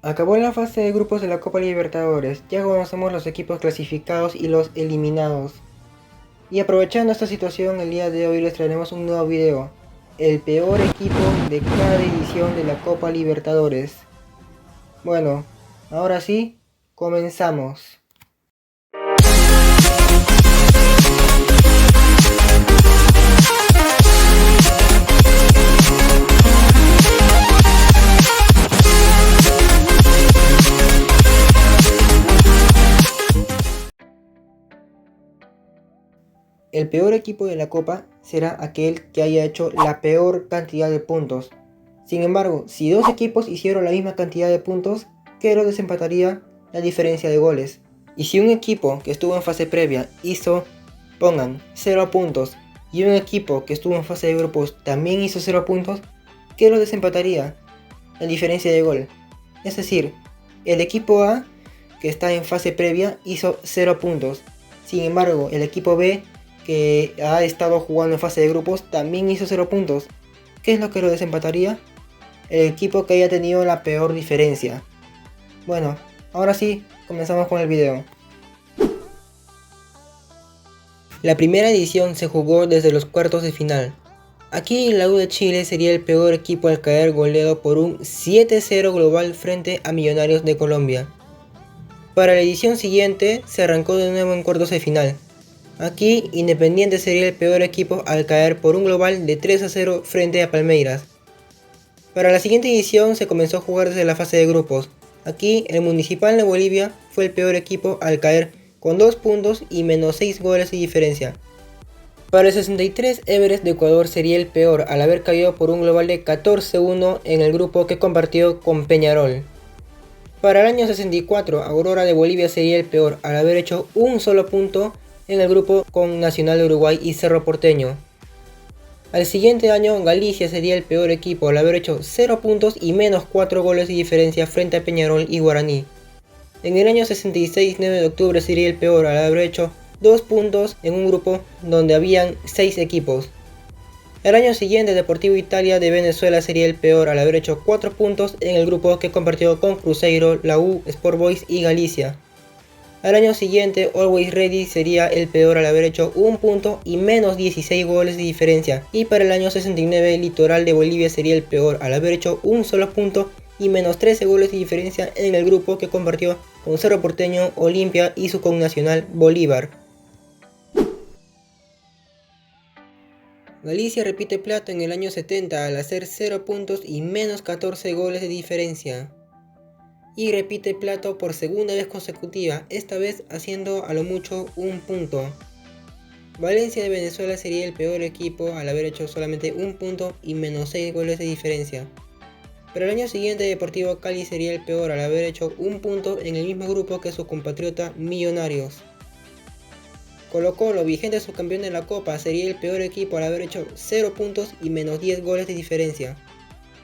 Acabó la fase de grupos de la Copa Libertadores, ya conocemos los equipos clasificados y los eliminados. Y aprovechando esta situación, el día de hoy les traeremos un nuevo video, el peor equipo de cada edición de la Copa Libertadores. Bueno, ahora sí, comenzamos. El peor equipo de la Copa será aquel que haya hecho la peor cantidad de puntos. Sin embargo, si dos equipos hicieron la misma cantidad de puntos, ¿qué lo desempataría? La diferencia de goles. Y si un equipo que estuvo en fase previa hizo, pongan, 0 puntos, y un equipo que estuvo en fase de grupos también hizo 0 puntos, ¿qué lo desempataría? La diferencia de gol. Es decir, el equipo A, que está en fase previa, hizo 0 puntos. Sin embargo, el equipo B, que ha estado jugando en fase de grupos, también hizo 0 puntos. ¿Qué es lo que lo desempataría? El equipo que haya tenido la peor diferencia. Bueno, ahora sí, comenzamos con el video. La primera edición se jugó desde los cuartos de final. Aquí la U de Chile sería el peor equipo al caer goleado por un 7-0 global frente a Millonarios de Colombia. Para la edición siguiente se arrancó de nuevo en cuartos de final. Aquí Independiente sería el peor equipo al caer por un global de 3-0 frente a Palmeiras. Para la siguiente edición se comenzó a jugar desde la fase de grupos. Aquí el Municipal de Bolivia fue el peor equipo al caer con 2 puntos y menos 6 goles de diferencia. Para el 63 Everest de Ecuador sería el peor al haber caído por un global de 14-1 en el grupo que compartió con Peñarol. Para el año 64 Aurora de Bolivia sería el peor al haber hecho un solo punto en el grupo con Nacional de Uruguay y Cerro Porteño. Al siguiente año Galicia sería el peor equipo al haber hecho 0 puntos y menos 4 goles de diferencia frente a Peñarol y Guaraní. En el año 66 9 de octubre sería el peor al haber hecho 2 puntos en un grupo donde habían 6 equipos. El año siguiente Deportivo Italia de Venezuela sería el peor al haber hecho 4 puntos en el grupo que compartió con Cruzeiro, la U, Sport Boys y Galicia. Al año siguiente Always Ready sería el peor al haber hecho 1 punto y menos 16 goles de diferencia. Y para el año 69 Litoral de Bolivia sería el peor al haber hecho un solo punto y menos 13 goles de diferencia en el grupo que compartió con Cerro Porteño, Olimpia y su connacional Bolívar. Galicia repite plato en el año 70 al hacer 0 puntos y menos 14 goles de diferencia. Y repite plato por segunda vez consecutiva, esta vez haciendo a lo mucho 1 punto. Valencia de Venezuela sería el peor equipo al haber hecho solamente 1 punto y menos 6 goles de diferencia. Pero el año siguiente Deportivo Cali sería el peor al haber hecho 1 punto en el mismo grupo que su compatriota Millonarios. Colo-Colo, vigente subcampeón de la Copa, sería el peor equipo al haber hecho 0 puntos y menos 10 goles de diferencia.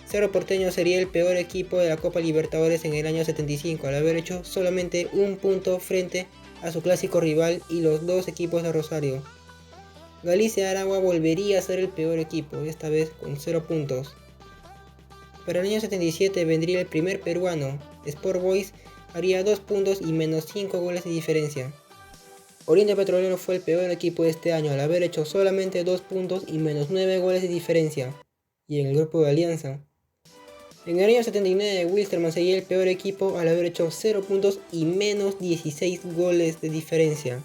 Cerro Porteño sería el peor equipo de la Copa Libertadores en el año 75 al haber hecho solamente 1 punto frente a su clásico rival y los dos equipos de Rosario. Galicia Aragua volvería a ser el peor equipo, esta vez con 0 puntos. Para el año 77 vendría el primer peruano, Sport Boys haría 2 puntos y menos 5 goles de diferencia. Oriente Petrolero fue el peor equipo de este año al haber hecho solamente 2 puntos y menos 9 goles de diferencia. Y en el grupo de Alianza. En el año 79 Wilstermann sería el peor equipo al haber hecho 0 puntos y menos 16 goles de diferencia.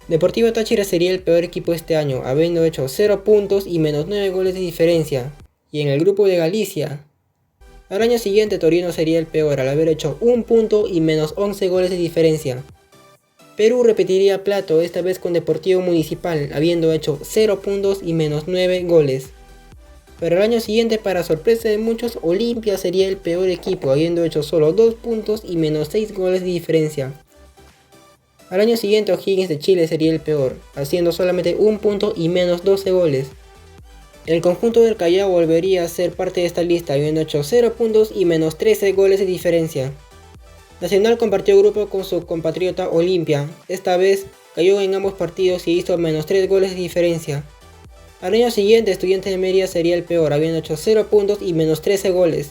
Deportivo Táchira sería el peor equipo este año, habiendo hecho 0 puntos y menos 9 goles de diferencia. Y en el grupo de Galicia. Al año siguiente Torino sería el peor al haber hecho 1 punto y menos 11 goles de diferencia. Perú repetiría plato, esta vez con Deportivo Municipal, habiendo hecho 0 puntos y menos 9 goles. Pero el año siguiente, para sorpresa de muchos, Olimpia sería el peor equipo, habiendo hecho solo 2 puntos y menos 6 goles de diferencia. Al año siguiente O'Higgins de Chile sería el peor, haciendo solamente 1 punto y menos 12 goles. El conjunto del Callao volvería a ser parte de esta lista, habiendo hecho 0 puntos y menos 13 goles de diferencia. Nacional compartió grupo con su compatriota Olimpia, esta vez cayó en ambos partidos y hizo menos 3 goles de diferencia. Al año siguiente, Estudiantes de Mérida sería el peor, habiendo hecho 0 puntos y menos 13 goles.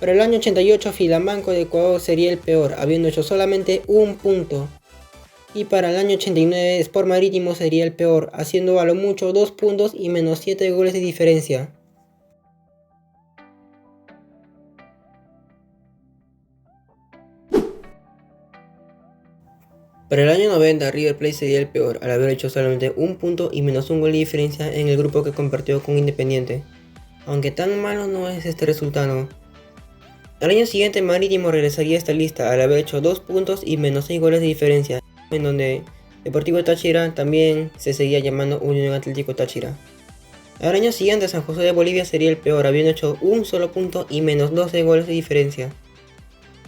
Para el año 88, Filamanco de Ecuador sería el peor, habiendo hecho solamente un punto. Y para el año 89, Sport Marítimo sería el peor, haciendo a lo mucho 2 puntos y menos 7 goles de diferencia. Para el año 90, River Plate sería el peor, al haber hecho solamente un punto y menos un gol de diferencia en el grupo que compartió con Independiente. Aunque tan malo no es este resultado. Al año siguiente, Marítimo regresaría a esta lista al haber hecho 2 puntos y menos 6 goles de diferencia, en donde Deportivo Táchira también se seguía llamando Unión Atlético Táchira. Al año siguiente, San José de Bolivia sería el peor, habiendo hecho un solo punto y menos 12 goles de diferencia.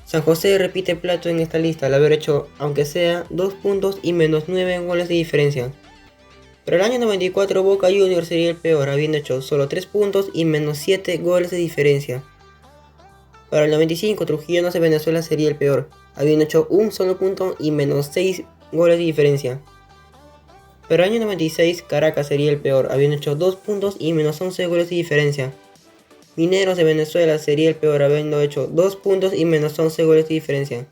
San José repite plato en esta lista al haber hecho, aunque sea, 2 puntos y menos 9 goles de diferencia. Para el año 94, Boca Juniors sería el peor, habiendo hecho solo 3 puntos y menos 7 goles de diferencia. Para el 95, Trujillanos de Venezuela sería el peor, habiendo hecho un solo punto y menos 6 goles de diferencia. Para el año 96, Caracas sería el peor, habiendo hecho 2 puntos y menos 11 goles de diferencia. Mineros de Venezuela sería el peor, habiendo hecho 2 puntos y menos 11 goles de diferencia.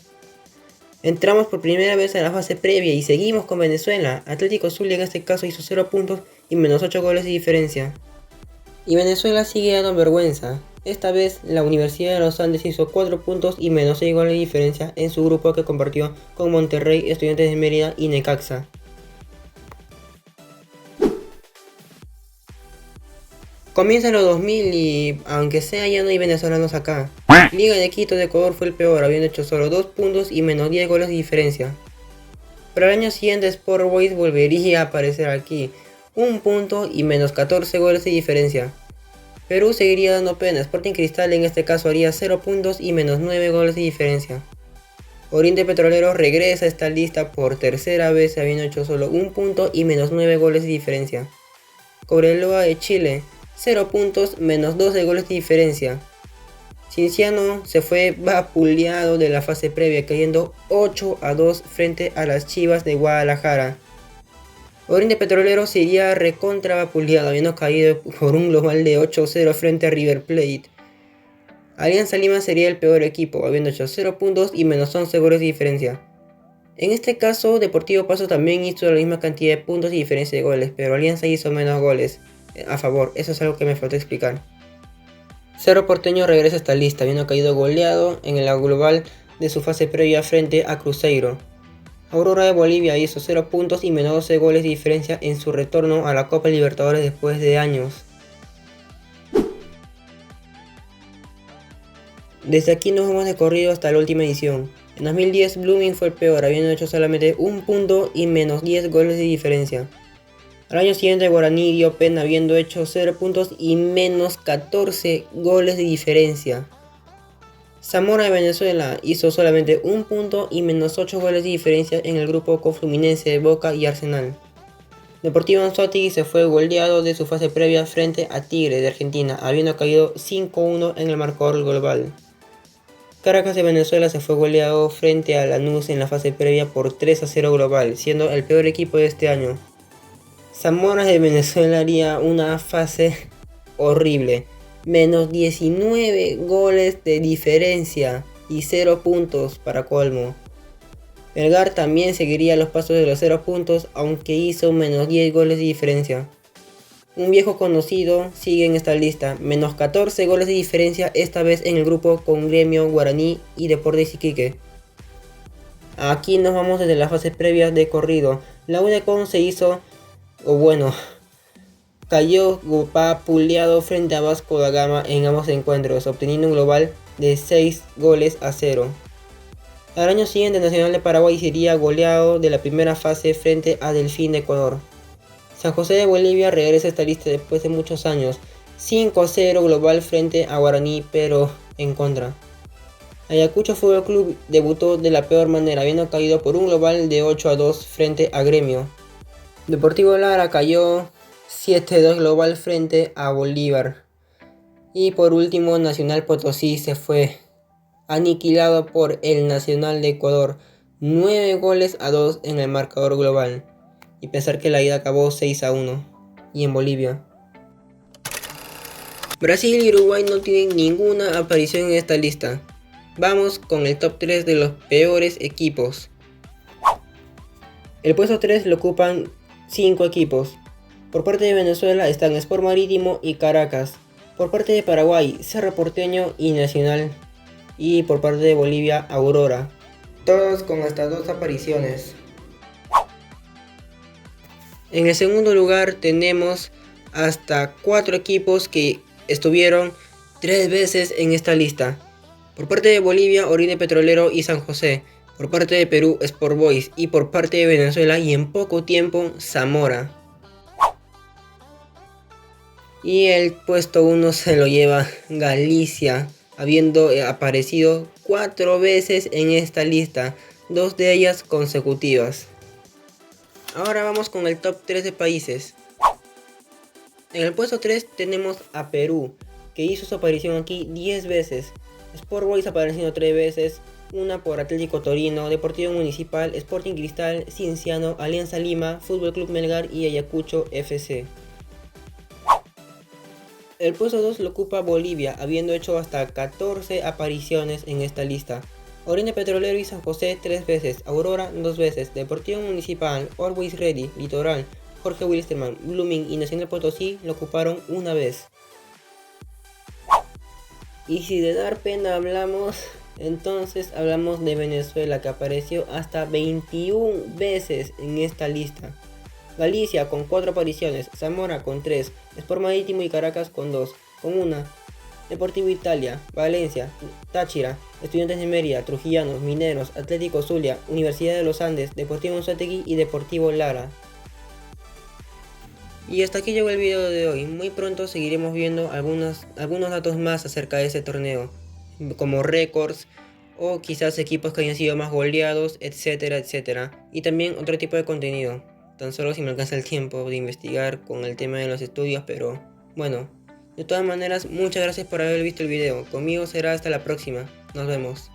Entramos por primera vez a la fase previa y seguimos con Venezuela. Atlético Zulia en este caso hizo 0 puntos y menos 8 goles de diferencia. Y Venezuela sigue dando vergüenza. Esta vez la Universidad de los Andes hizo 4 puntos y menos 6 goles de diferencia en su grupo que compartió con Monterrey, Estudiantes de Mérida y Necaxa. Comienza los 2000 y aunque sea ya no hay venezolanos acá. Liga de Quito de Ecuador fue el peor, habiendo hecho solo 2 puntos y menos 10 goles de diferencia. Para el año siguiente Sport Boys volvería a aparecer aquí, 1 punto y menos 14 goles de diferencia. Perú seguiría dando pena, Sporting Cristal en este caso haría 0 puntos y menos 9 goles de diferencia. Oriente Petrolero regresa a esta lista por tercera vez habiendo hecho solo 1 punto y menos 9 goles de diferencia. Cobreloa de Chile, 0 puntos menos 12 goles de diferencia. Cienciano se fue vapuleado de la fase previa cayendo 8-2 frente a las Chivas de Guadalajara. Oriente Petrolero sería recontra vapuleado habiendo caído por un global de 8-0 frente a River Plate. Alianza Lima sería el peor equipo habiendo hecho 0 puntos y menos 11 goles de diferencia. En este caso Deportivo Pasto también hizo la misma cantidad de puntos y diferencia de goles, pero Alianza hizo menos goles a favor, eso es algo que me faltó explicar. Cerro Porteño regresa a esta lista, habiendo caído goleado en la global de su fase previa frente a Cruzeiro. Aurora de Bolivia hizo 0 puntos y menos 12 goles de diferencia en su retorno a la Copa Libertadores después de años. Desde aquí nos vamos de corrido hasta la última edición. En 2010 Blooming fue el peor, habiendo hecho solamente 1 punto y menos 10 goles de diferencia. Al año siguiente Guaraní dio pena habiendo hecho 0 puntos y menos 14 goles de diferencia. Zamora de Venezuela hizo solamente 1 punto y menos 8 goles de diferencia en el grupo con Fluminense, Boca y Arsenal. Deportivo Anzoátegui se fue goleado de su fase previa frente a Tigre de Argentina, habiendo caído 5-1 en el marcador global. Caracas de Venezuela se fue goleado frente a Lanús en la fase previa por 3-0 global, siendo el peor equipo de este año. Zamora de Venezuela haría una fase horrible, menos 19 goles de diferencia y 0 puntos para colmo. Melgar también seguiría los pasos de los 0 puntos, aunque hizo menos 10 goles de diferencia. Un viejo conocido sigue en esta lista, menos 14 goles de diferencia, esta vez en el grupo con Gremio, Guaraní y Deportes Iquique. Aquí nos vamos desde las fases previas de corrido. La UNECON se hizo, cayó vapuleado frente a Vasco da Gama en ambos encuentros, obteniendo un global de 6-0. Al año siguiente Nacional de Paraguay sería goleado de la primera fase frente a Delfín de Ecuador. San José de Bolivia regresa a esta lista después de muchos años, 5-0 global frente a Guaraní, pero en contra. Ayacucho Fútbol Club debutó de la peor manera, habiendo caído por un global de 8-2 frente a Gremio. Deportivo Lara cayó 7-2 global frente a Bolívar. Y por último Nacional Potosí se fue aniquilado por el Nacional de Ecuador, 9-2 en el marcador global. Y pensar que la ida acabó 6-1. y en Bolivia. Brasil y Uruguay no tienen ninguna aparición en esta lista. Vamos con el top 3 de los peores equipos. El puesto 3 lo ocupan 5 equipos. Por parte de Venezuela están Sport Marítimo y Caracas. Por parte de Paraguay, Cerro Porteño y Nacional. Y por parte de Bolivia, Aurora. Todos con hasta 2 apariciones. En el segundo lugar tenemos hasta 4 equipos que estuvieron 3 veces en esta lista. Por parte de Bolivia, Oriente Petrolero y San José. Por parte de Perú, Sport Boys. Y por parte de Venezuela y en poco tiempo, Zamora. Y el puesto 1 se lo lleva Galicia, habiendo aparecido 4 veces en esta lista, 2 de ellas consecutivas. Ahora vamos con el top 3 de países. En el puesto 3 tenemos a Perú, que hizo su aparición aquí 10 veces. Sport Boys apareciendo 3 veces, una por Atlético Torino, Deportivo Municipal, Sporting Cristal, Cienciano, Alianza Lima, Fútbol Club Melgar y Ayacucho FC. El puesto 2 lo ocupa Bolivia, habiendo hecho hasta 14 apariciones en esta lista. Oriente Petrolero y San José 3 veces, Aurora 2 veces, Deportivo Municipal, Always Ready, Litoral, Jorge Wilstermann, Blooming y Nacional Potosí lo ocuparon una vez. Y si de dar pena hablamos, entonces hablamos de Venezuela, que apareció hasta 21 veces en esta lista. Galicia con 4 apariciones, Zamora con 3, Sport Marítimo y Caracas con 2, con 1. Deportivo Italia, Valencia, Táchira, Estudiantes de Mérida, Trujillanos, Mineros, Atlético Zulia, Universidad de los Andes, Deportivo Anzoátegui y Deportivo Lara. Y hasta aquí llegó el video de hoy. Muy pronto seguiremos viendo algunos datos más acerca de este torneo, como récords o quizás equipos que hayan sido más goleados, etcétera, etcétera. Y también otro tipo de contenido, tan solo si me alcanza el tiempo de investigar con el tema de los estudios, pero bueno. De todas maneras, muchas gracias por haber visto el video. Conmigo será hasta la próxima. Nos vemos.